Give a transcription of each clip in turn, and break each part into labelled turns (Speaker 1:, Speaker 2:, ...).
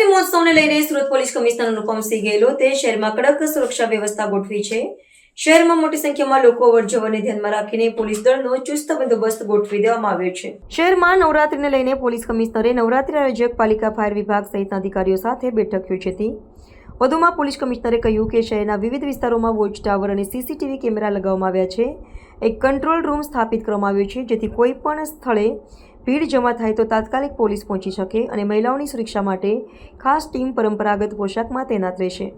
Speaker 1: નવરાત્રી મહોત્સવને લઈને Surat police commissioner Anupamsinh ગેહલોતે શહેરમાં કડક સુરક્ષા વ્યવસ્થા ગોઠવી છે। શહેરમાં મોટી સંખ્યામાં લોકો અવરજવરને ધ્યાનમાં રાખીને પોલીસ દળનો ચુસ્ત બંદોબસ્ત ગોઠવી દેવામાં આવ્યો છે। શહેરમાં નવરાત્રીને લઈને પોલીસ કમિશનરે નવરાત્રી આયોજક પાલિકા ફાયર વિભાગ સહિતના અધિકારીઓ સાથે બેઠક યોજી હતી। વધુમાં પોલીસ કમિશનરે કહ્યું કે શહેરના વિવિધ વિસ્તારોમાં વોચ ટાવર અને સીસીટીવી કેમેરા લગાવવામાં આવ્યા છે। એક કંટ્રોલ રૂમ સ્થાપિત કરવામાં આવ્યો છે જેથી કોઈ પણ સ્થળે ભીડ જમા થાય તો તાત્કાલિક પોલીસ પહોંચી શકે અને મહિલાઓની સુરક્ષા માટે ખાસ ટીમ પરંપરાગત પોશાકમાં તૈનાત રહેશે।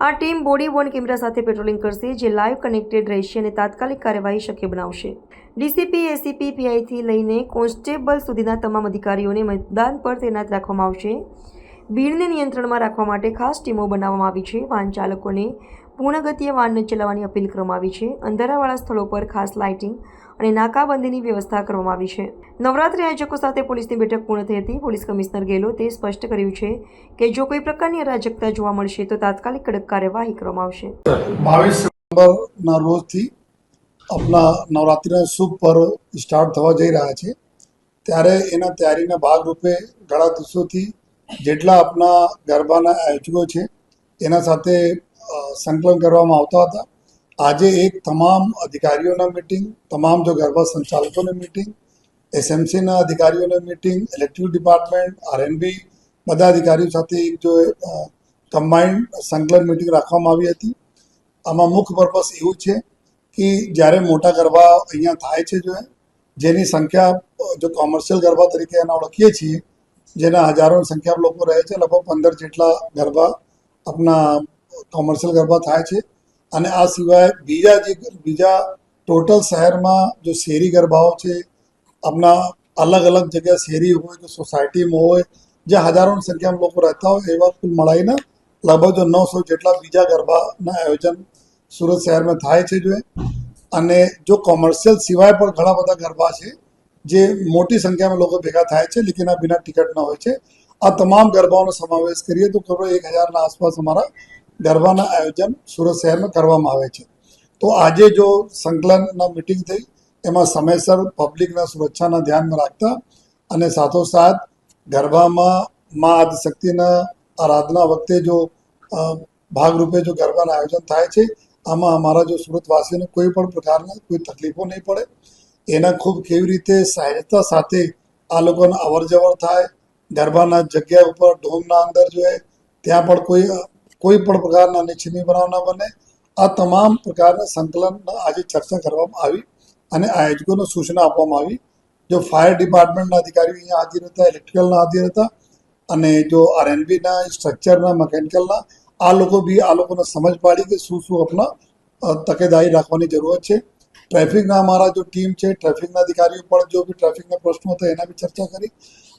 Speaker 1: આ ટીમ બોડી વોર્ન કેમેરા સાથે પેટ્રોલિંગ કરશે જે લાઈવ કનેક્ટેડ રહેશે અને તાત્કાલિક કાર્યવાહી શક્ય બનાવશે। ડીસીપી એસીપી પીઆઈથી લઈને કોન્સ્ટેબલ સુધીના તમામ અધિકારીઓને મતદાન પર તૈનાત રાખવામાં આવશે। ભીડને નિયંત્રણમાં રાખવા માટે ખાસ ટીમો બનાવવામાં આવી છે। વાહન ચાલકોને પૂર્ણ ગતિએ વાહન ન ચલાવવાની અપીલ કરવામાં આવી છે। અંધારાવાળા સ્થળો પર ખાસ લાઇટિંગ અને નાકાબંધીની વ્યવસ્થા કરવામાં આવી છે। નવરાત્રી આયોજકો સાથે પોલીસની બેઠક પૂર્ણ થઈ હતી। પોલીસ કમિશનર ગેહલોતે સ્પષ્ટ કર્યું છે કે જો કોઈ પ્રકારની અરાજકતા જોવા મળશે તો તાત્કાલિક કડક કાર્યવાહી કરવામાં આવશે।
Speaker 2: 22 સપ્ટેમ્બરના રોજથી આપણા નવરાત્રિનો શુભ પર્વ સ્ટાર્ટ થવા જઈ રહ્યા છે ત્યારે એના તૈયારીના ભાગરૂપે ઘણા દિવસોથી જેટલા આપણા ગરબાના આયોજકો છે એના સાથે સંકલન કરવામાં આવતા હતા। આજે એક તમામ અધિકારીઓના મીટિંગ, તમામ જો ગરબા સંચાલકોની મીટિંગ, એસએમસીના અધિકારીઓની મીટિંગ, ઇલેક્ટ્રિક ડિપાર્ટમેન્ટ, આરએનબી બધા અધિકારીઓ સાથે એક જો કમ્બાઇન્ડ સંકલન મીટિંગ રાખવામાં આવી હતી। આમાં મુખ્ય પર્પસ એવું છે કે જ્યારે મોટા ગરબા અહીંયા થાય છે જેની સંખ્યા જો કોમર્શિયલ ગરબા તરીકે એના ઓળખીએ છીએ જેના હજારોની સંખ્યામાં લોકો રહે છે, લગભગ 15 જેટલા ગરબા આપણા કોમર્શિયલ ગરબા થાય છે અને આ સિવાય બીજા ટોટલ શહેરમાં જો શેરી ગરબાઓ છે આપણા અલગ અલગ જગ્યા શેરી હોય કે સોસાયટીમાં હોય જે હજારોની સંખ્યામાં લોકો રહેતા હોય એવા કુલ મળીને લગભગ જો 900 જેટલા બીજા ગરબાના આયોજન સુરત શહેરમાં થાય છે અને જો કોમર્શિયલ સિવાય પણ ઘણા બધા ગરબા છે જે મોટી સંખ્યામાં લોકો ભેગા થાય છે લેકિન આ બિના ટિકટના હોય છે। આ તમામ ગરબાઓનો સમાવેશ કરીએ તો કરોડ 1000ના આસપાસ અમારા ગરબાના આયોજન સુરત શહેરમાં કરવામાં આવે છે। તો આજે જો સંકલનના મિટિંગ થઈ એમાં સમયસર પબ્લિકના સુરક્ષાના ધ્યાનમાં રાખતા અને સાથોસાથ ગરબામાં મા આદિશક્તિના આરાધના વખતે જો ભાગરૂપે જો ગરબાના આયોજન થાય છે આમાં અમારા જો સુરતવાસીઓને કોઈ પણ પ્રકારના કોઈ તકલીફો નહીં પડે એના ખૂબ કેવી રીતે સહાયતા સાથે આ લોકોને અવર જવર થાય, ગરબાના જગ્યા ઉપર ડોમના અંદર ત્યાં પણ કોઈ પણ પ્રકારના અનિચ્છનીય બનાવ ન બને। આ તમામ પ્રકારના સંકલન આજે ચર્ચા કરવામાં આવી અને આયોજકોને સૂચના આપવામાં આવી। જો ફાયર ડિપાર્ટમેન્ટના અધિકારીઓ અહીંયા હાજર હતા, ઇલેક્ટ્રિકલના હાજર હતા અને જો આરએનબીના, સ્ટ્રક્ચરના, મિકેનિકલના આ લોકો બી આ લોકોને સમજ પાડી કે શું આપણા તકેદારી રાખવાની જરૂરત છે। ટ્રાફિકના અમારા જો ટીમ છે, ટ્રાફિકના અધિકારીઓ પણ જો બી ટ્રાફિકના પ્રશ્નો હતા એના બી ચર્ચા કરી।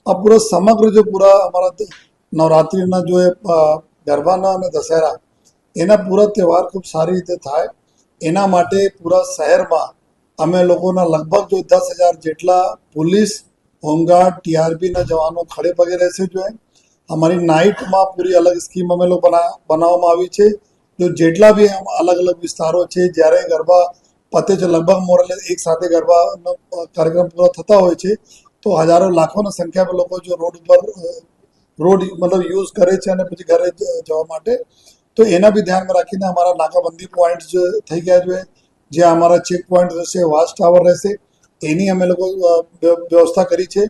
Speaker 2: આ પૂરો સમગ્ર જો પૂરા અમારા નવરાત્રિના જો ગરબાના અને દશેરા એના પૂરા તહેવાર ખૂબ સારી રીતે થાય એના માટે પૂરા શહેરમાં અમે લોકોના લગભગ જો 10,000 જેટલા પોલીસ, હોમગાર્ડ, ટીઆરપીના જવાનો ખડે પગે રહેશે અમારી નાઇટમાં પૂરી અલગ સ્કીમ અમે લોકો બનાવવામાં આવી છે। જો જેટલા બી અલગ અલગ વિસ્તારો છે જ્યારે ગરબા પતે છે લગભગ મોરલે એક સાથે ગરબાનો કાર્યક્રમ પૂરો થતા હોય છે તો હજારો લાખોની સંખ્યામાં લોકો જો રોડ મતલબ યુઝ કરે છે અને પછી ઘરે જવા માટે તો એના બી ધ્યાનમાં રાખીને અમારા નાકાબંધી પોઈન્ટ થઈ ગયા જે અમારા ચેક પોઈન્ટ રહેશે, વોચ ટાવર રહેશે એની અમે લોકો વ્યવસ્થા કરી છે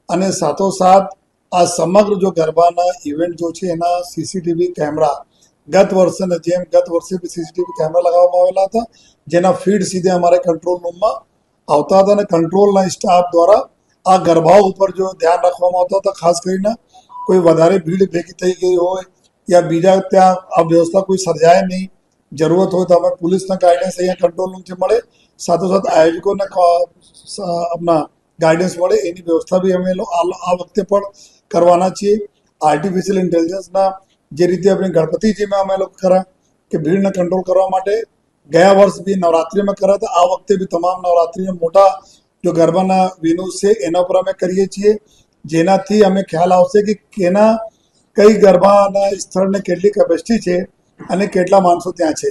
Speaker 2: અને સાથોસાથ આ સમગ્ર જો ગરબાના ઇવેન્ટ જો છે એના સીસીટીવી કેમેરા ગત વર્ષે બી સીસીટીવી કેમેરા લગાવવામાં આવેલા હતા જેના ફીડ સીધે અમારે કંટ્રોલ રૂમમાં આવતા હતા અને કંટ્રોલના સ્ટાફ દ્વારા આ ગરબાઓ ઉપર જો ધ્યાન રાખવામાં આવતા હતા। ખાસ કરીને કોઈ વધારે ભીડ ભેગી થઈ ગઈ હોય યા બીજા ત્યાં આ વ્યવસ્થા કોઈ સર્જાય નહીં, જરૂરત હોય તો અમે પોલીસના ગાઈડન્સ અહીંયા કંટ્રોલ રૂમથી મળે, સાથોસાથ આયોજકોને આપણા ગાઈડન્સ મળે એની વ્યવસ્થા બી અમે આ વખતે પણ કરવાના છીએ। આર્ટિફિશિયલ ઇન્ટેલિજન્સના જે રીતે આપણે ગણપતિજીમાં અમે લોકો કર્યા કે ભીડને કંટ્રોલ કરવા માટે ગયા વર્ષ બી નવરાત્રિમાં કર્યા હતા, આ વખતે બી તમામ નવરાત્રિના મોટા જો ગરબાના વેન્યુઝ છે એના ઉપર અમે કરીએ છીએ જેનાથી અમે ખ્યાલ આવશે કે કઈ ગરબાના સ્થળને કેટલી કેપેસિટી છે અને કેટલા માણસો ત્યાં છે।